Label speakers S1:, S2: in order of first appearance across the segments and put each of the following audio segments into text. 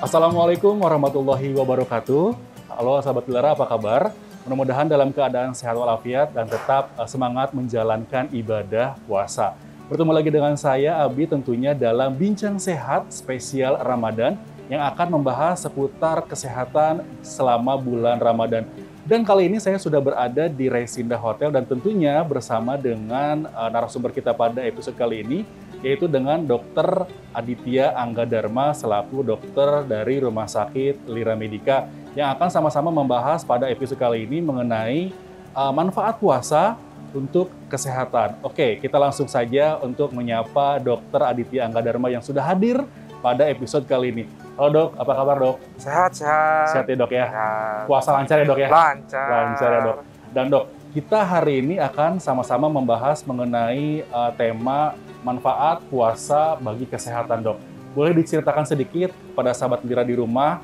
S1: Assalamualaikum warahmatullahi wabarakatuh. Halo sahabat Dilara, apa kabar? Mudah-mudahan dalam keadaan sehat walafiat dan tetap semangat menjalankan ibadah puasa. Bertemu lagi dengan saya, Abi, tentunya dalam Bincang Sehat spesial Ramadan yang akan membahas seputar kesehatan selama bulan Ramadan. Dan kali ini saya sudah berada di Resinda Hotel dan tentunya bersama dengan narasumber kita pada episode kali ini, yaitu dengan Dr. Aditya Anggadharma selaku dokter dari Rumah Sakit Lira Medica yang akan sama-sama membahas pada episode kali ini mengenai manfaat puasa untuk kesehatan. Oke, kita langsung saja untuk menyapa Dr. Aditya Anggadharma yang sudah hadir pada episode kali ini. Halo dok, apa kabar dok?
S2: Sehat.
S1: Sehat ya dok ya?
S2: Sehat.
S1: Puasa lancar ya dok ya?
S2: Lancar.
S1: Lancar ya dok. Dan dok, kita hari ini akan sama-sama membahas mengenai tema manfaat puasa bagi kesehatan dok. Boleh diceritakan sedikit pada sahabat Lira di rumah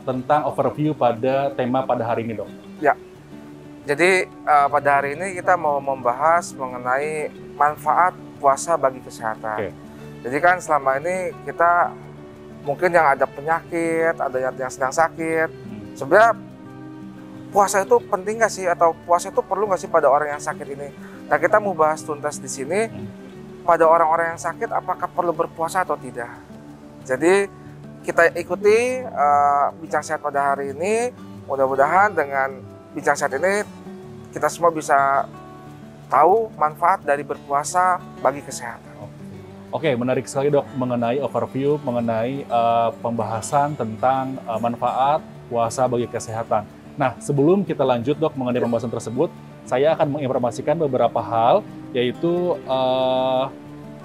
S1: tentang overview pada tema pada hari ini dok?
S2: Ya, jadi pada hari ini kita mau membahas mengenai manfaat puasa bagi kesehatan.
S1: Oke.
S2: Jadi kan selama ini kita mungkin yang ada penyakit, ada yang sedang sakit. Sebenarnya puasa itu penting nggak sih? Atau puasa itu perlu nggak sih pada orang yang sakit ini? Nah, kita mau bahas tuntas di sini. Pada orang-orang yang sakit, apakah perlu berpuasa atau tidak? Jadi kita ikuti Bincang Sehat pada hari ini. Mudah-mudahan dengan Bincang Sehat ini kita semua bisa tahu manfaat dari berpuasa bagi kesehatan.
S1: Oke, menarik sekali dok mengenai overview, mengenai pembahasan tentang manfaat puasa bagi kesehatan. Nah, sebelum kita lanjut dok mengenai pembahasan tersebut, saya akan menginformasikan beberapa hal, yaitu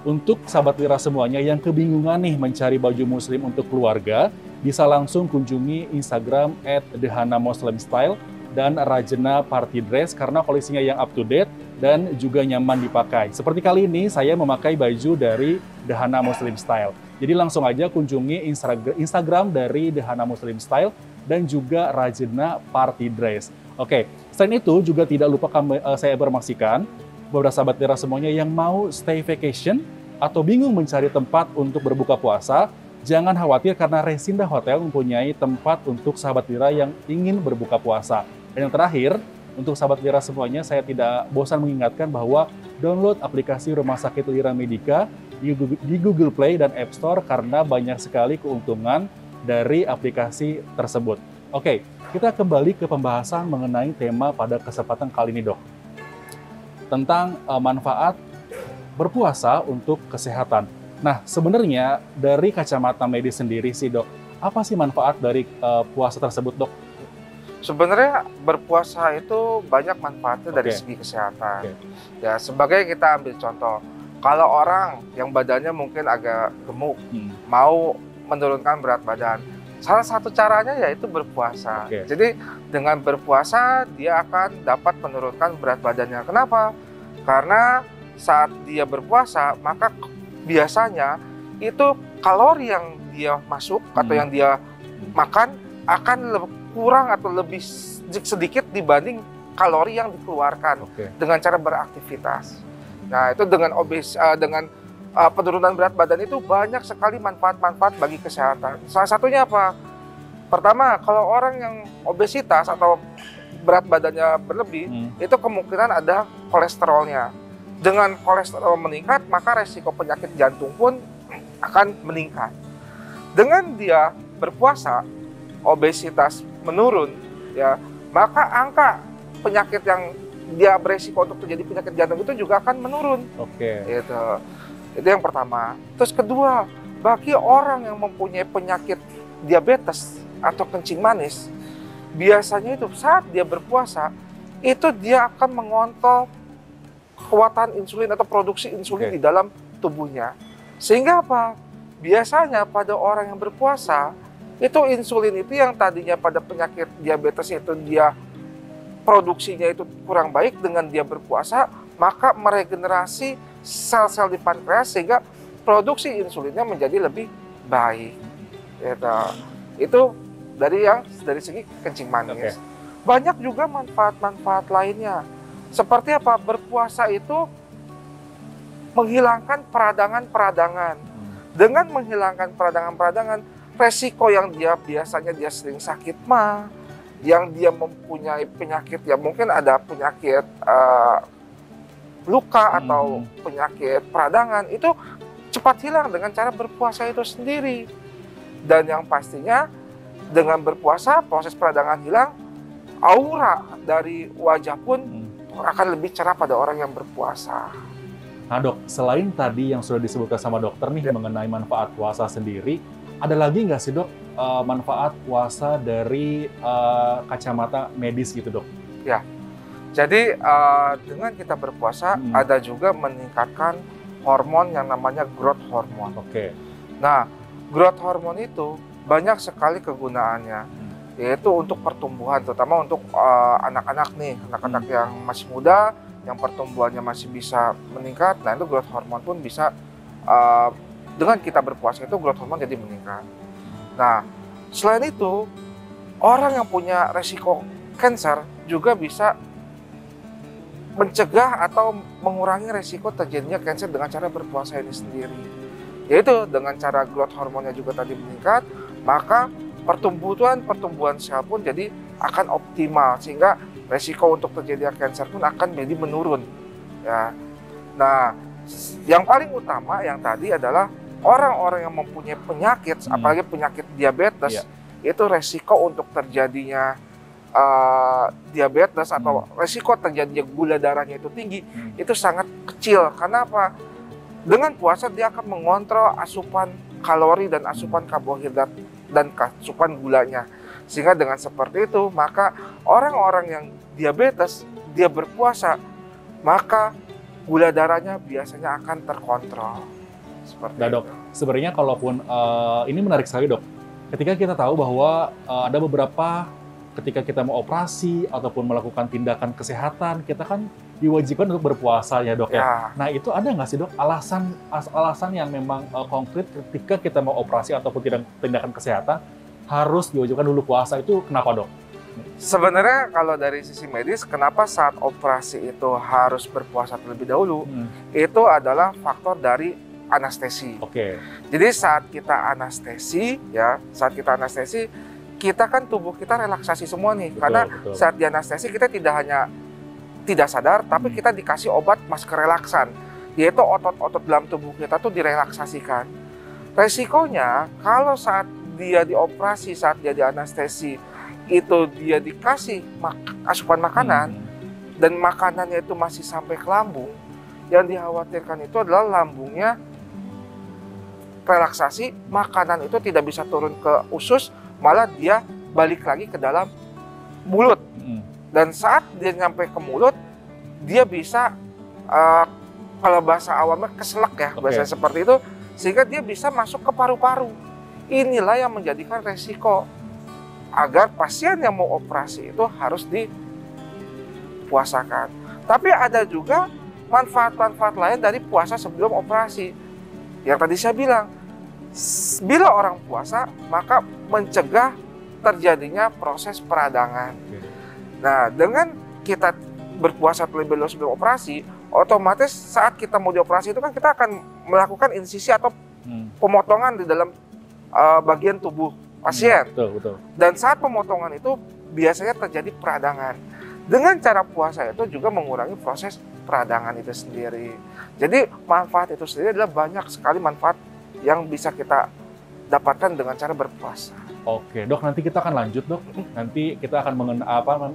S1: untuk sahabat Lira semuanya yang kebingungan nih mencari baju muslim untuk keluarga, bisa langsung kunjungi Instagram @dehanamuslimstyle dan Rajena Party Dress karena koleksinya yang up to date dan juga nyaman dipakai. Seperti kali ini saya memakai baju dari Dehana Muslim Style. Jadi langsung aja kunjungi Instagram dari Dehana Muslim Style dan juga Rajena Party Dress. Oke, selain itu juga tidak lupa saya informasikan beberapa sahabat Lira semuanya yang mau stay vacation atau bingung mencari tempat untuk berbuka puasa, jangan khawatir karena Resinda Hotel mempunyai tempat untuk sahabat Lira yang ingin berbuka puasa. Dan yang terakhir, untuk sahabat Lira semuanya, saya tidak bosan mengingatkan bahwa download aplikasi Rumah Sakit Lira Medica di Google Play dan App Store karena banyak sekali keuntungan dari aplikasi tersebut. Oke, kita kembali ke pembahasan mengenai tema pada kesempatan kali ini dok. Tentang manfaat berpuasa untuk kesehatan. Nah, sebenarnya dari kacamata medis sendiri sih dok, apa sih manfaat dari puasa tersebut dok?
S2: Sebenarnya berpuasa itu banyak manfaatnya dari segi kesehatan. Ya, sebagai kita ambil contoh, kalau orang yang badannya mungkin agak gemuk, mau menurunkan berat badan, salah satu caranya yaitu berpuasa. Jadi dengan berpuasa dia akan dapat menurunkan berat badannya. Kenapa? Karena saat dia berpuasa, maka biasanya itu kalori yang dia masuk atau yang dia makan akan kurang atau lebih sedikit dibanding kalori yang dikeluarkan dengan cara beraktivitas. Nah, itu dengan penurunan berat badan itu banyak sekali manfaat-manfaat bagi kesehatan. Salah satunya apa? Pertama, kalau orang yang obesitas atau berat badannya berlebih, itu kemungkinan ada kolesterolnya. Dengan kolesterol meningkat, maka resiko penyakit jantung pun akan meningkat. Dengan dia berpuasa, obesitas menurun, ya, maka angka penyakit yang dia beresiko untuk terjadi penyakit jantung itu juga akan menurun. Itu yang pertama. Terus kedua, bagi orang yang mempunyai penyakit diabetes atau kencing manis, biasanya itu saat dia berpuasa, itu dia akan mengontrol kekuatan insulin atau produksi insulin di dalam tubuhnya. Sehingga apa? Biasanya pada orang yang berpuasa, itu insulin itu yang tadinya pada penyakit diabetes itu dia produksinya itu kurang baik, dengan dia berpuasa, maka meregenerasi sel-sel di pankreas sehingga produksi insulinnya menjadi lebih baik. Itu dari segi kencing manis. Banyak juga manfaat-manfaat lainnya. Seperti apa? Berpuasa itu menghilangkan peradangan-peradangan. Dengan menghilangkan peradangan-peradangan, resiko yang biasanya dia sering sakit mah, yang dia mempunyai penyakit, ya mungkin ada penyakit luka atau penyakit peradangan, itu cepat hilang dengan cara berpuasa itu sendiri. Dan yang pastinya dengan berpuasa proses peradangan hilang, aura dari wajah pun akan lebih cerah pada orang yang berpuasa.
S1: Nah dok, selain tadi yang sudah disebutkan sama dokter nih mengenai manfaat puasa sendiri, ada lagi nggak sih dok manfaat puasa dari kacamata medis gitu dok?
S2: Ya, jadi dengan kita berpuasa ada juga meningkatkan hormon yang namanya growth hormone.
S1: Oke.
S2: Nah, growth hormone itu banyak sekali kegunaannya, yaitu untuk pertumbuhan, terutama untuk anak-anak nih, anak-anak yang masih muda, yang pertumbuhannya masih bisa meningkat. Nah, itu growth hormone pun bisa dengan kita berpuasa itu growth hormone jadi meningkat. Nah, selain itu, orang yang punya resiko kanker juga bisa mencegah atau mengurangi resiko terjadinya kanker dengan cara berpuasa ini sendiri. Yaitu dengan cara growth hormonnya juga tadi meningkat, maka pertumbuhan sel pun jadi akan optimal, sehingga resiko untuk terjadinya kanker pun akan jadi menurun. Ya. Nah, yang paling utama yang tadi adalah orang-orang yang mempunyai penyakit, apalagi penyakit diabetes, itu resiko untuk terjadinya diabetes atau resiko terjadinya gula darahnya itu tinggi, itu sangat kecil. Karena apa? Dengan puasa dia akan mengontrol asupan kalori dan asupan karbohidrat dan asupan gulanya. Sehingga dengan seperti itu, maka orang-orang yang diabetes, dia berpuasa, maka gula darahnya biasanya akan terkontrol. Seperti
S1: nah dok, sebenarnya kalaupun ini menarik sekali dok, ketika kita tahu bahwa ada beberapa ketika kita mau operasi ataupun melakukan tindakan kesehatan, kita kan diwajibkan untuk berpuasa ya dok ya. Nah itu ada nggak sih dok alasan yang memang konkret ketika kita mau operasi ataupun tindakan kesehatan harus diwajibkan dulu puasa, itu kenapa dok?
S2: Sebenarnya kalau dari sisi medis, kenapa saat operasi itu harus berpuasa terlebih dahulu? Itu adalah faktor dari anestesi.
S1: Oke.
S2: Jadi saat kita anestesi, kita kan tubuh kita relaksasi semua nih. Karena saat di anestesi kita tidak sadar, tapi kita dikasih obat masker relaksan, yaitu otot-otot dalam tubuh kita tuh direlaksasikan. Resikonya kalau saat dia dioperasi, saat dia di anestesi, itu dia dikasih asupan makanan dan makanannya itu masih sampai ke lambung, yang dikhawatirkan itu adalah lambungnya relaksasi, makanan itu tidak bisa turun ke usus, malah dia balik lagi ke dalam mulut. Dan saat dia nyampe ke mulut, dia bisa kalau bahasa awamnya keselak ya, bahasa seperti itu, sehingga dia bisa masuk ke paru-paru. Inilah yang menjadikan resiko agar pasien yang mau operasi itu harus dipuasakan. Tapi ada juga manfaat-manfaat lain dari puasa sebelum operasi. Yang tadi saya bilang, bila orang puasa, maka mencegah terjadinya proses peradangan. Nah, dengan kita berpuasa terlebih dahulu sebelum operasi, otomatis saat kita mau dioperasi itu kan kita akan melakukan insisi atau pemotongan di dalam bagian tubuh pasien.
S1: Betul.
S2: Dan saat pemotongan itu biasanya terjadi peradangan. Dengan cara puasa itu juga mengurangi proses peradangan itu sendiri. Jadi manfaat itu sendiri adalah banyak sekali manfaat yang bisa kita dapatkan dengan cara berpuasa.
S1: Oke dok, nanti kita akan lanjut dok. Nanti kita akan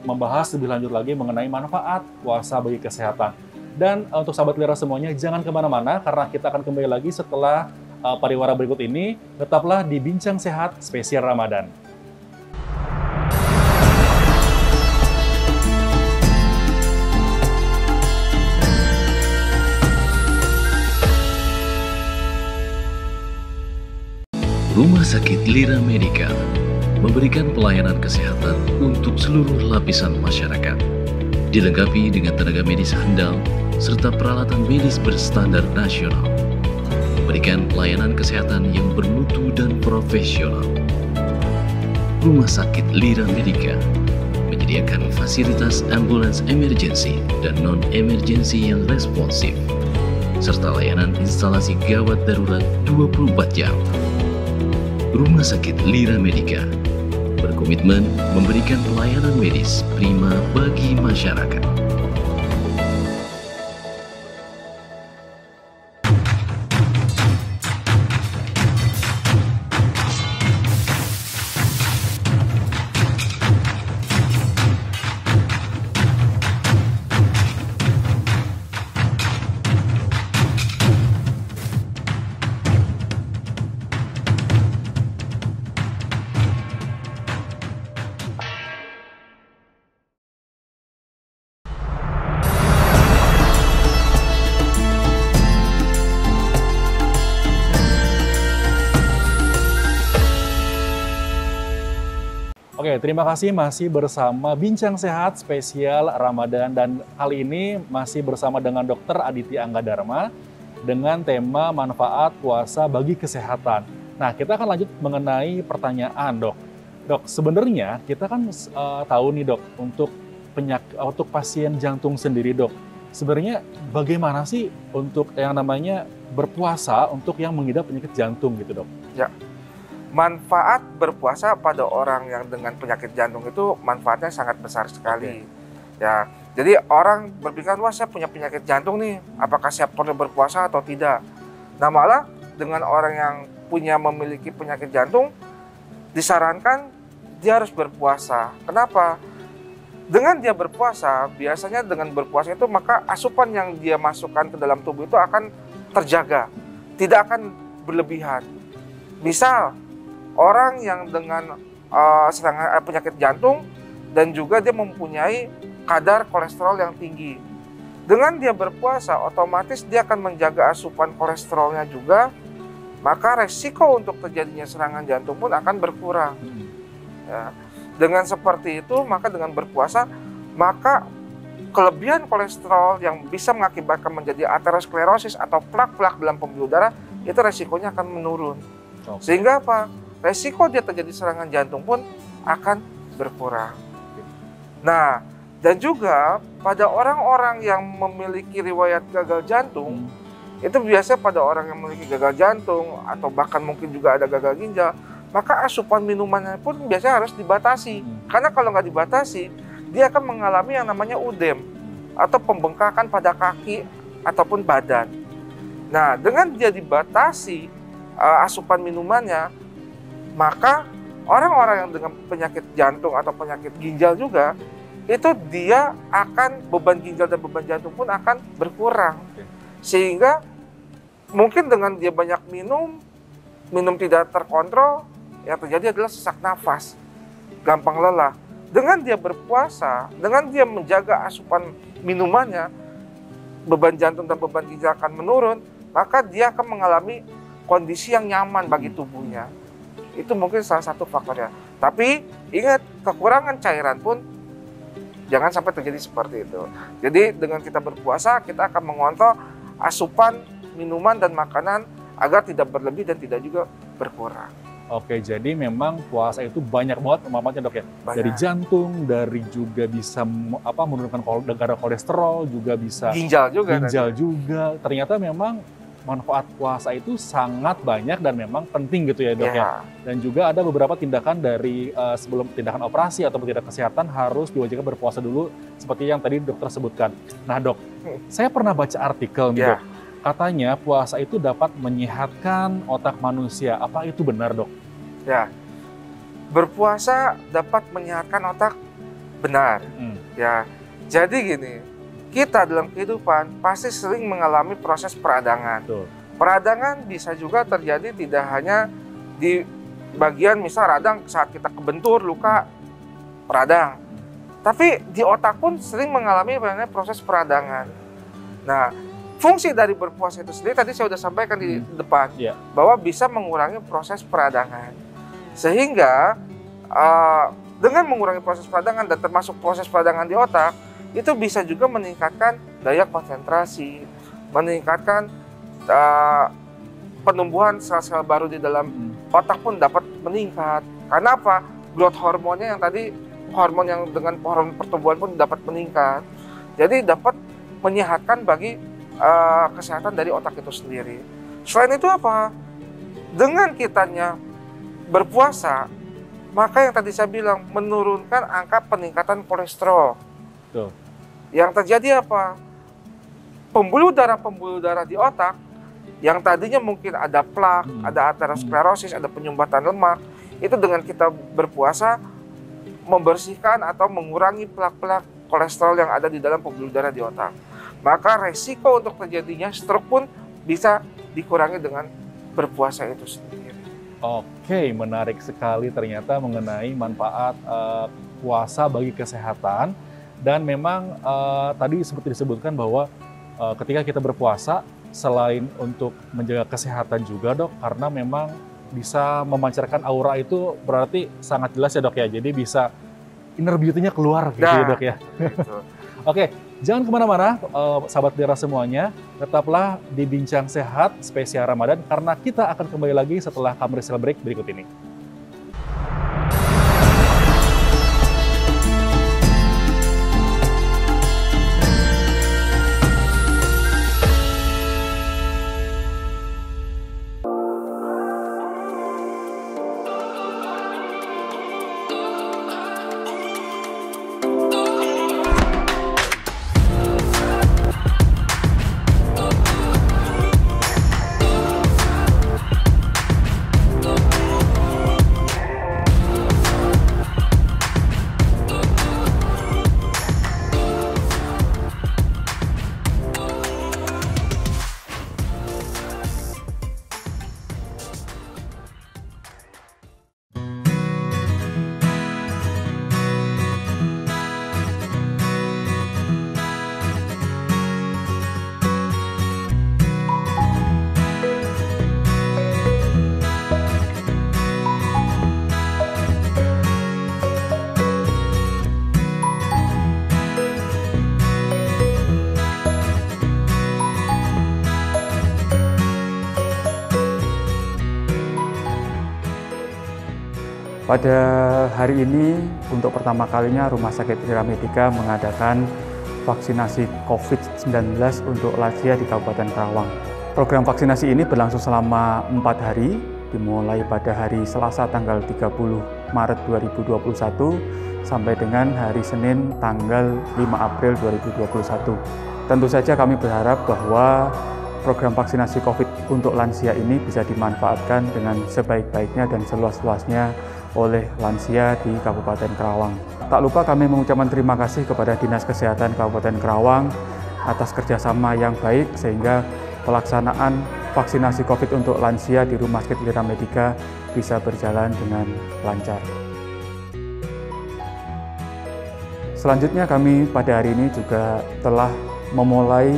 S1: membahas lebih lanjut lagi mengenai manfaat puasa bagi kesehatan. Dan untuk sahabat Lira semuanya, jangan kemana-mana karena kita akan kembali lagi setelah pariwara berikut ini. Tetaplah di Bincang Sehat spesial Ramadan.
S3: Rumah Sakit Lira Medica memberikan pelayanan kesehatan untuk seluruh lapisan masyarakat. Dilengkapi dengan tenaga medis handal serta peralatan medis berstandar nasional. Memberikan pelayanan kesehatan yang bermutu dan profesional. Rumah Sakit Lira Medica menyediakan fasilitas ambulans emergensi dan non-emergensi yang responsif, serta layanan instalasi gawat darurat 24 jam. Rumah Sakit Lira Medica berkomitmen memberikan pelayanan medis prima bagi masyarakat.
S1: Oke, terima kasih masih bersama Bincang Sehat spesial Ramadan, dan kali ini masih bersama dengan Dr. Aditya Anggadharma dengan tema manfaat puasa bagi kesehatan. Nah, kita akan lanjut mengenai pertanyaan, Dok. Dok, sebenarnya kita kan tahu nih, Dok, untuk pasien jantung sendiri, Dok. Sebenarnya bagaimana sih untuk yang namanya berpuasa untuk yang mengidap penyakit jantung gitu, Dok?
S2: Ya. Manfaat berpuasa pada orang yang dengan penyakit jantung itu manfaatnya sangat besar sekali. Ya, jadi orang berpikir, wah saya punya penyakit jantung nih, apakah saya perlu berpuasa atau tidak? Nah malah dengan orang yang memiliki penyakit jantung, disarankan dia harus berpuasa. Kenapa? Dengan dia berpuasa, biasanya dengan berpuasa itu maka asupan yang dia masukkan ke dalam tubuh itu akan terjaga, tidak akan berlebihan. Misal, orang yang dengan penyakit jantung dan juga dia mempunyai kadar kolesterol yang tinggi. Dengan dia berpuasa, otomatis dia akan menjaga asupan kolesterolnya juga, maka resiko untuk terjadinya serangan jantung pun akan berkurang. Ya. Dengan seperti itu, maka dengan berpuasa, maka kelebihan kolesterol yang bisa mengakibatkan menjadi aterosklerosis atau plak-plak dalam pembuluh darah, itu resikonya akan menurun. Sehingga apa? Resiko dia terjadi serangan jantung pun akan berkurang. Nah, dan juga pada orang-orang yang memiliki riwayat gagal jantung, itu biasanya pada orang yang memiliki gagal jantung atau bahkan mungkin juga ada gagal ginjal, maka asupan minumannya pun biasanya harus dibatasi. Karena kalau nggak dibatasi, dia akan mengalami yang namanya udem atau pembengkakan pada kaki ataupun badan. Nah, dengan dia dibatasi asupan minumannya, maka orang-orang yang dengan penyakit jantung atau penyakit ginjal juga, itu dia akan beban ginjal dan beban jantung pun akan berkurang. Sehingga mungkin dengan dia banyak minum tidak terkontrol, yang terjadi adalah sesak nafas, gampang lelah. Dengan dia berpuasa, dengan dia menjaga asupan minumannya, beban jantung dan beban ginjal akan menurun, maka dia akan mengalami kondisi yang nyaman bagi tubuhnya. Itu mungkin salah satu faktornya. Tapi ingat, kekurangan cairan pun jangan sampai terjadi seperti itu. Jadi dengan kita berpuasa, kita akan mengontrol asupan minuman dan makanan agar tidak berlebih dan tidak juga berkurang.
S1: Oke, jadi memang puasa itu banyak banget manfaatnya, Dok ya. Banyak. Dari jantung, dari juga bisa menurunkan kadar kolesterol, juga bisa
S2: ginjal juga.
S1: Ternyata memang manfaat puasa itu sangat banyak dan memang penting gitu ya, Dok ya. Dan juga ada beberapa tindakan dari sebelum tindakan operasi atau tindakan kesehatan harus diwajibkan berpuasa dulu seperti yang tadi dokter sebutkan. Nah, Dok, saya pernah baca artikel nih, Dok. Katanya puasa itu dapat menyehatkan otak manusia. Apa itu benar, Dok?
S2: Ya. Berpuasa dapat menyehatkan otak, benar. Ya. Jadi gini, kita dalam kehidupan pasti sering mengalami proses peradangan. Betul. Peradangan bisa juga terjadi tidak hanya di bagian misal radang saat kita kebentur, luka, peradang. Tapi di otak pun sering mengalami proses peradangan. Nah, fungsi dari berpuasa itu sendiri tadi saya sudah sampaikan di depan, bahwa bisa mengurangi proses peradangan. Sehingga dengan mengurangi proses peradangan dan termasuk proses peradangan di otak, itu bisa juga meningkatkan daya konsentrasi, meningkatkan penumbuhan sel-sel baru di dalam otak pun dapat meningkat. Karena apa? Growth hormonnya yang tadi, hormon yang dengan hormon pertumbuhan pun dapat meningkat. Jadi dapat menyehatkan bagi kesehatan dari otak itu sendiri. Selain itu apa? Dengan kitanya berpuasa, maka yang tadi saya bilang menurunkan angka peningkatan kolesterol.
S1: Betul.
S2: Yang terjadi apa? Pembuluh darah di otak yang tadinya mungkin ada plak, ada aterosklerosis, ada penyumbatan lemak, itu dengan kita berpuasa membersihkan atau mengurangi plak-plak kolesterol yang ada di dalam pembuluh darah di otak. Maka resiko untuk terjadinya stroke pun bisa dikurangi dengan berpuasa itu sendiri.
S1: Oke, menarik sekali ternyata mengenai manfaat puasa bagi kesehatan. Dan memang tadi seperti disebutkan bahwa ketika kita berpuasa, selain untuk menjaga kesehatan juga dok, karena memang bisa memancarkan aura itu berarti sangat jelas ya dok ya, jadi bisa inner beauty-nya keluar gitu ya dok ya.
S2: Gitu.
S1: Oke, jangan kemana-mana sahabat Lira semuanya, tetaplah di Bincang Sehat spesial Ramadan karena kita akan kembali lagi setelah commercial break berikut ini.
S4: Pada hari ini, untuk pertama kalinya Rumah Sakit Lira Medica mengadakan vaksinasi COVID-19 untuk lansia di Kabupaten Karawang. Program vaksinasi ini berlangsung selama 4 hari, dimulai pada hari Selasa tanggal 30 Maret 2021 sampai dengan hari Senin tanggal 5 April 2021. Tentu saja kami berharap bahwa program vaksinasi COVID untuk lansia ini bisa dimanfaatkan dengan sebaik-baiknya dan seluas-luasnya oleh lansia di Kabupaten Karawang. Tak lupa kami mengucapkan terima kasih kepada Dinas Kesehatan Kabupaten Karawang atas kerjasama yang baik sehingga pelaksanaan vaksinasi COVID untuk lansia di Rumah Sakit Lira Medica bisa berjalan dengan lancar. Selanjutnya kami pada hari ini juga telah memulai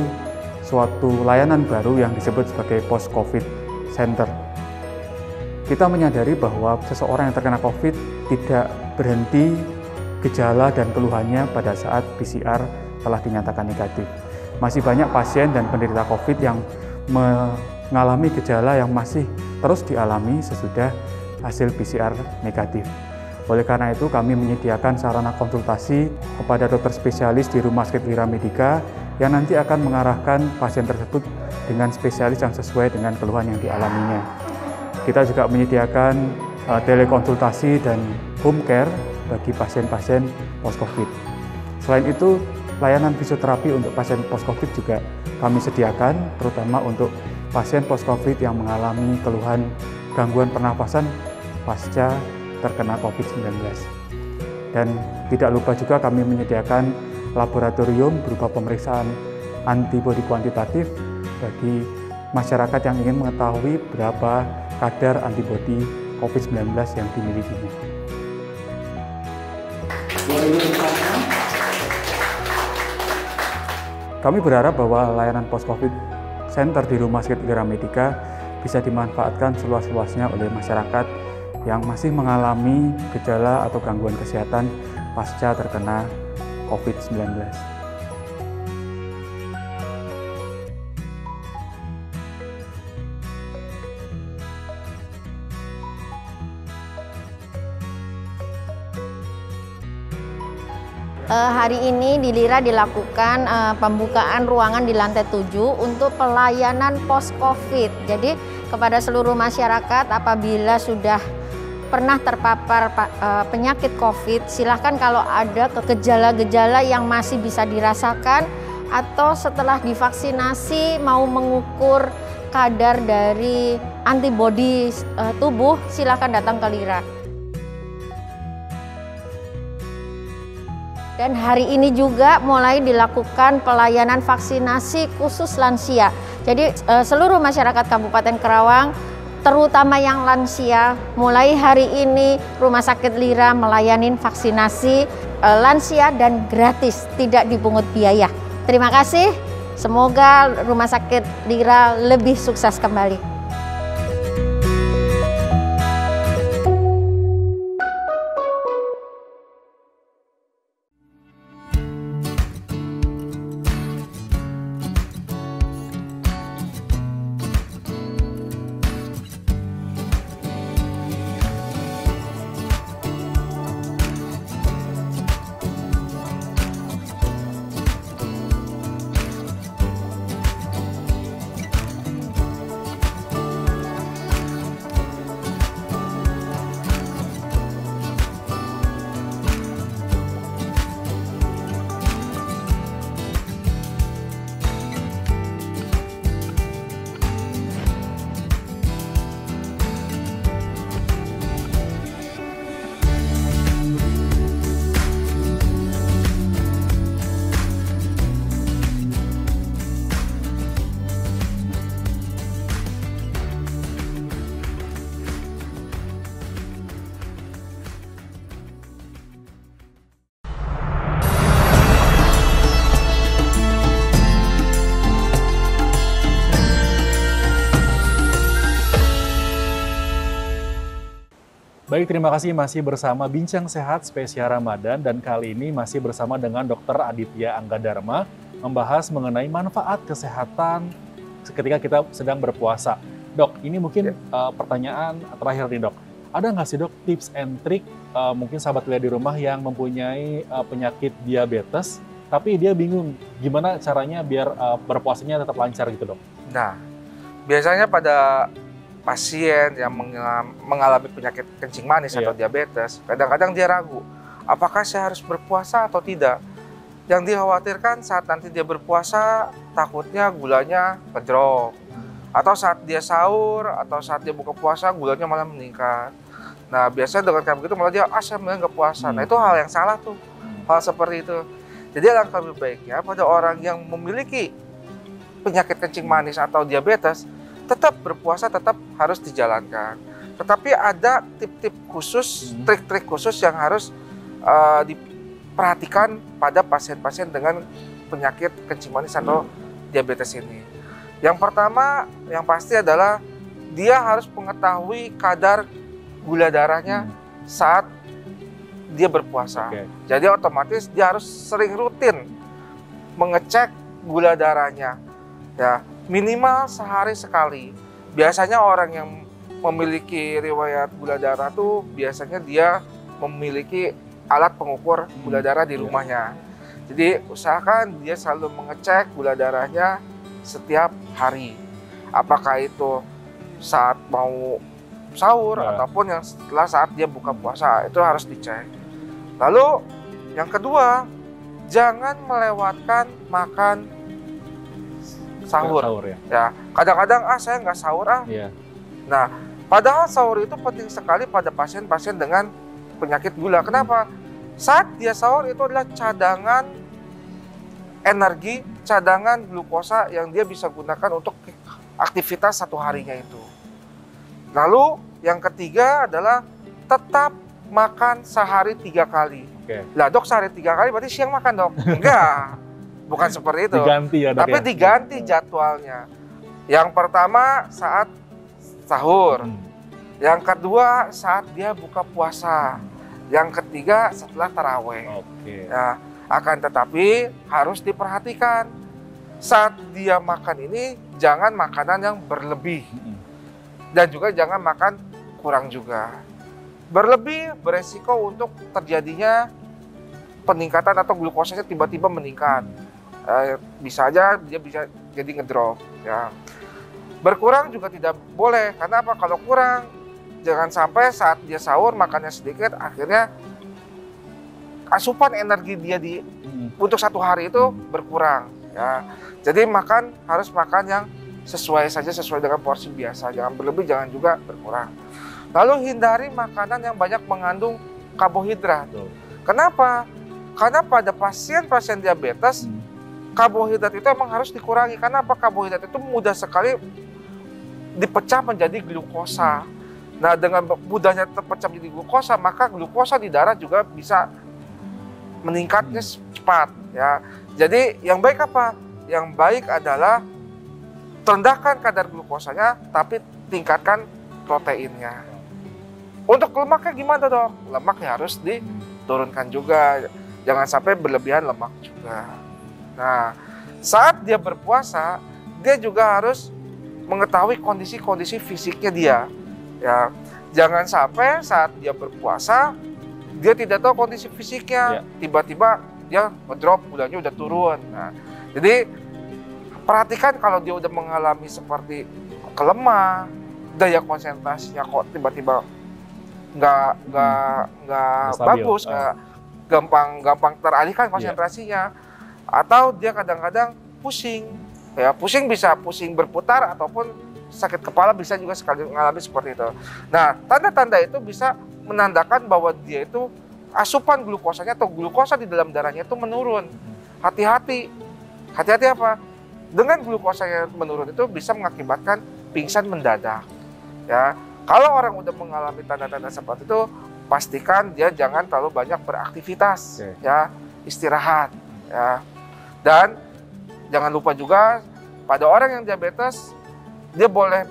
S4: suatu layanan baru yang disebut sebagai Post-COVID Center. Kita menyadari bahwa seseorang yang terkena COVID tidak berhenti gejala dan keluhannya pada saat PCR telah dinyatakan negatif. Masih banyak pasien dan penderita COVID yang mengalami gejala yang masih terus dialami sesudah hasil PCR negatif. Oleh karena itu, kami menyediakan sarana konsultasi kepada dokter spesialis di Rumah Sakit Lira Medica yang nanti akan mengarahkan pasien tersebut dengan spesialis yang sesuai dengan keluhan yang dialaminya. Kita juga menyediakan telekonsultasi dan home care bagi pasien-pasien post-COVID. Selain itu, layanan fisioterapi untuk pasien post-COVID juga kami sediakan, terutama untuk pasien post-COVID yang mengalami keluhan gangguan pernapasan pasca terkena COVID-19. Dan tidak lupa juga kami menyediakan laboratorium berupa pemeriksaan antibodi kuantitatif bagi masyarakat yang ingin mengetahui berapa kadar antibodi COVID-19 yang dimilikinya. Kami berharap bahwa layanan post-COVID Center di Rumah Sakit Lira Medica bisa dimanfaatkan seluas-luasnya oleh masyarakat yang masih mengalami gejala atau gangguan kesehatan pasca terkena COVID-19.
S5: Hari ini di Lira dilakukan pembukaan ruangan di lantai 7 untuk pelayanan post-COVID. Jadi kepada seluruh masyarakat apabila sudah pernah terpapar penyakit COVID, silahkan kalau ada gejala-gejala yang masih bisa dirasakan atau setelah divaksinasi mau mengukur kadar dari antibodi tubuh, silahkan datang ke Lira. Dan hari ini juga mulai dilakukan pelayanan vaksinasi khusus lansia. Jadi seluruh masyarakat Kabupaten Karawang, terutama yang lansia, mulai hari ini Rumah Sakit Lira melayani vaksinasi lansia dan gratis, tidak dipungut biaya. Terima kasih, semoga Rumah Sakit Lira lebih sukses kembali.
S1: Baik, terima kasih masih bersama Bincang Sehat spesial Ramadan dan kali ini masih bersama dengan Dr. Aditya Anggadharma membahas mengenai manfaat kesehatan ketika kita sedang berpuasa. Dok, ini mungkin pertanyaan terakhir nih dok. Ada nggak sih dok tips and trick mungkin sahabat lihat di rumah yang mempunyai penyakit diabetes tapi dia bingung gimana caranya biar berpuasanya tetap lancar gitu dok?
S2: Nah, biasanya pada pasien yang mengalami penyakit kencing manis atau diabetes, kadang-kadang dia ragu, apakah saya harus berpuasa atau tidak? Yang dikhawatirkan saat nanti dia berpuasa, takutnya gulanya ngedrop. Atau saat dia sahur, atau saat dia buka puasa, gulanya malah meningkat. Nah, biasanya dengan kayak begitu malah dia, saya malah nggak puasa. Nah, itu hal yang salah tuh, hal seperti itu. Jadi alangkah lebih baiknya pada orang yang memiliki penyakit kencing manis atau diabetes, tetap berpuasa tetap harus dijalankan. Tetapi ada tip-tip khusus, trik-trik khusus yang harus diperhatikan pada pasien-pasien dengan penyakit kencing manis atau diabetes ini. Yang pertama, yang pasti adalah dia harus mengetahui kadar gula darahnya saat dia berpuasa. Jadi otomatis dia harus sering rutin mengecek gula darahnya. Ya, minimal sehari sekali. Biasanya orang yang memiliki riwayat gula darah tuh biasanya dia memiliki alat pengukur gula darah di rumahnya. Jadi usahakan dia selalu mengecek gula darahnya setiap hari. Apakah itu saat mau sahur ataupun yang setelah saat dia buka puasa, itu harus dicek. Lalu yang kedua, jangan melewatkan makan sahur. Ya, kadang-kadang saya nggak sahur Nah, padahal sahur itu penting sekali pada pasien-pasien dengan penyakit gula. Kenapa? Saat dia sahur itu adalah cadangan energi, cadangan glukosa yang dia bisa gunakan untuk aktivitas satu harinya itu. Lalu yang ketiga adalah tetap makan sehari 3 kali. Lah dok, sehari 3 kali berarti siang makan dok? Enggak. Bukan seperti itu,
S1: diganti ya,
S2: tapi diganti jadwalnya. Yang pertama saat sahur, yang kedua saat dia buka puasa, yang ketiga setelah taraweh. Ya, akan tetapi harus diperhatikan saat dia makan ini jangan makanan yang berlebih dan juga jangan makan kurang juga. Berlebih beresiko untuk terjadinya peningkatan atau glukosanya tiba-tiba meningkat. Bisa aja dia bisa jadi ngedrop ya. Berkurang juga tidak boleh, karena apa? Kalau kurang jangan sampai saat dia sahur makannya sedikit, akhirnya asupan energi dia untuk satu hari itu berkurang. Ya, jadi harus makan yang sesuai dengan porsi biasa, jangan berlebih, jangan juga berkurang. Lalu hindari makanan yang banyak mengandung karbohidrat. Kenapa? Karena pada pasien-pasien diabetes, karbohidrat itu emang harus dikurangi. Karena apa? Karbohidrat itu mudah sekali dipecah menjadi glukosa. Nah, dengan mudahnya terpecah menjadi glukosa, maka glukosa di darah juga bisa meningkatnya cepat. Ya, jadi yang baik apa? Yang baik adalah rendahkan kadar glukosanya, tapi tingkatkan proteinnya. Untuk lemaknya gimana dong? Lemaknya harus diturunkan juga. Jangan sampai berlebihan lemak juga. Nah, saat dia berpuasa, dia juga harus mengetahui kondisi-kondisi fisiknya dia. Ya, jangan sampai saat dia berpuasa, dia tidak tahu kondisi fisiknya. Tiba-tiba dia ngedrop, gulanya udah turun. Nah, jadi perhatikan kalau dia udah mengalami seperti kelemah, daya konsentrasinya kok tiba-tiba nggak bagus, gampang teralihkan konsentrasinya, atau dia kadang-kadang pusing. Ya, pusing bisa pusing berputar ataupun sakit kepala bisa juga sekali mengalami seperti itu. Nah, tanda-tanda itu bisa menandakan bahwa dia itu asupan glukosanya atau glukosa di dalam darahnya itu menurun. Hati-hati. Hati-hati apa? Dengan glukosanya menurun itu bisa mengakibatkan pingsan mendadak. Ya, kalau orang udah mengalami tanda-tanda seperti itu, pastikan dia jangan terlalu banyak beraktivitas, ya, istirahat, ya. Dan jangan lupa juga pada orang yang diabetes, dia boleh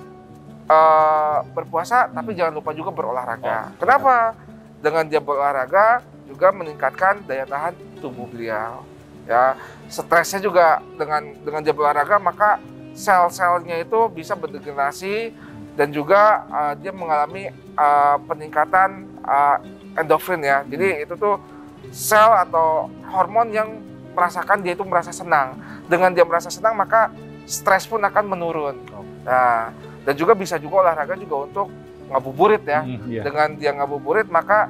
S2: berpuasa, tapi jangan lupa juga berolahraga. Kenapa? Dengan dia berolahraga juga meningkatkan daya tahan tubuh beliau. Ya, stresnya juga dengan dia berolahraga, maka sel-selnya itu bisa berdegenerasi dan juga dia mengalami peningkatan endorfin, ya. Jadi itu tuh sel atau hormon yang merasakan dia itu merasa senang. Dengan dia merasa senang, maka stres pun akan menurun. Nah, dan juga bisa juga olahraga juga untuk ngabuburit, ya. Dengan dia ngabuburit, maka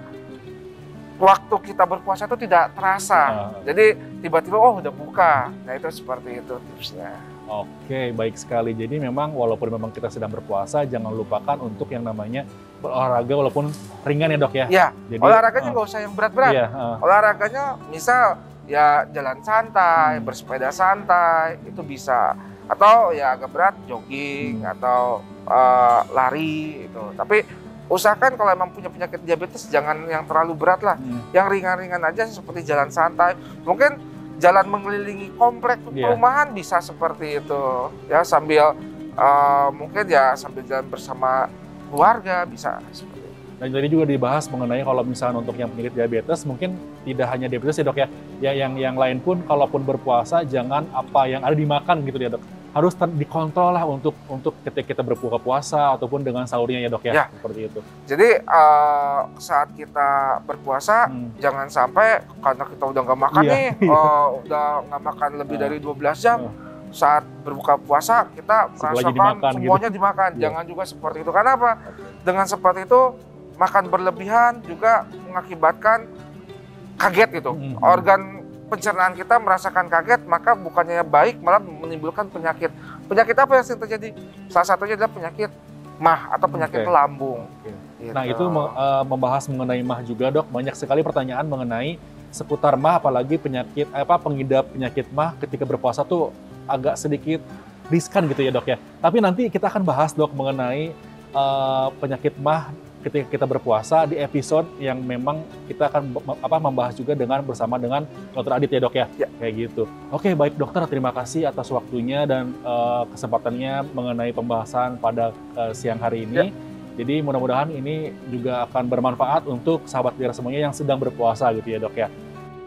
S2: waktu kita berpuasa itu tidak terasa. Jadi tiba-tiba udah buka. Nah, itu seperti itu tipsnya.
S1: Oke, baik sekali. Jadi memang walaupun memang kita sedang berpuasa, jangan lupakan untuk yang namanya berolahraga walaupun ringan, ya dok, ya?
S2: Iya,
S1: jadi,
S2: olahraganya nggak usah yang berat-berat. Olahraganya misal ya jalan santai, bersepeda santai, itu bisa. Atau ya agak berat, jogging atau lari itu. Tapi usahakan kalau emang punya penyakit diabetes jangan yang terlalu berat lah. Yang ringan-ringan aja seperti jalan santai. Mungkin jalan mengelilingi komplek perumahan bisa seperti itu. Ya, sambil mungkin ya sambil jalan bersama keluarga bisa seperti itu.
S1: Dan tadi juga dibahas mengenai kalau misalnya untuk yang penyakit diabetes, mungkin tidak hanya diabetes, ya dok, ya. Ya yang lain pun kalaupun berpuasa jangan apa yang ada dimakan gitu, ya dok. Harus dikontrol lah untuk ketika kita berbuka puasa ataupun dengan sahurnya, ya dok, ya. Seperti itu.
S2: Jadi saat kita berpuasa jangan sampai karena kita udah nggak makan udah nggak makan lebih dari 12 jam. Saat berbuka puasa kita merasakan semuanya gitu dimakan. Jangan juga seperti itu. Karena apa? Dengan seperti itu makan berlebihan juga mengakibatkan kaget gitu. Organ pencernaan kita merasakan kaget, maka bukannya baik malah menimbulkan penyakit. Penyakit apa yang sering terjadi? Salah satunya adalah penyakit MAH atau penyakit lambung. Gitu.
S1: Nah, itu membahas mengenai MAH juga, dok. Banyak sekali pertanyaan mengenai seputar MAH, apalagi pengidap penyakit MAH ketika berpuasa tuh agak sedikit riskan gitu, ya dok, ya. Tapi nanti kita akan bahas, dok, mengenai penyakit MAH ketika kita berpuasa di episode yang memang kita akan membahas juga bersama dengan Dr. Adit, ya dok, ya? Kayak gitu. Oke, baik dokter, terima kasih atas waktunya dan kesempatannya mengenai pembahasan pada siang hari ini. Jadi mudah-mudahan ini juga akan bermanfaat untuk sahabat Lira semuanya yang sedang berpuasa gitu, ya dok, ya.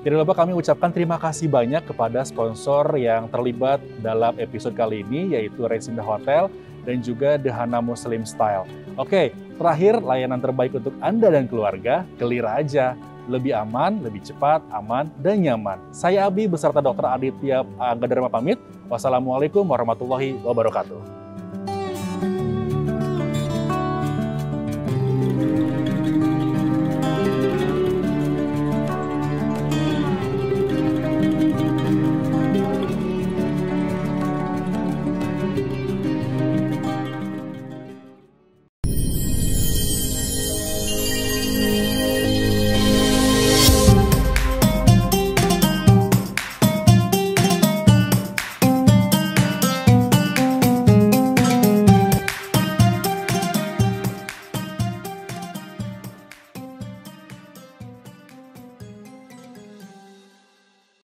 S1: Tidak lupa kami ucapkan terima kasih banyak kepada sponsor yang terlibat dalam episode kali ini, yaitu Resinda Hotel dan juga The Hana Muslim Style. Oke, terakhir layanan terbaik untuk Anda dan keluarga, ke Lira aja. Lebih aman, lebih cepat, aman, dan nyaman. Saya Abi beserta Dr. Aditya Angga Dharma pamit. Wassalamualaikum warahmatullahi wabarakatuh.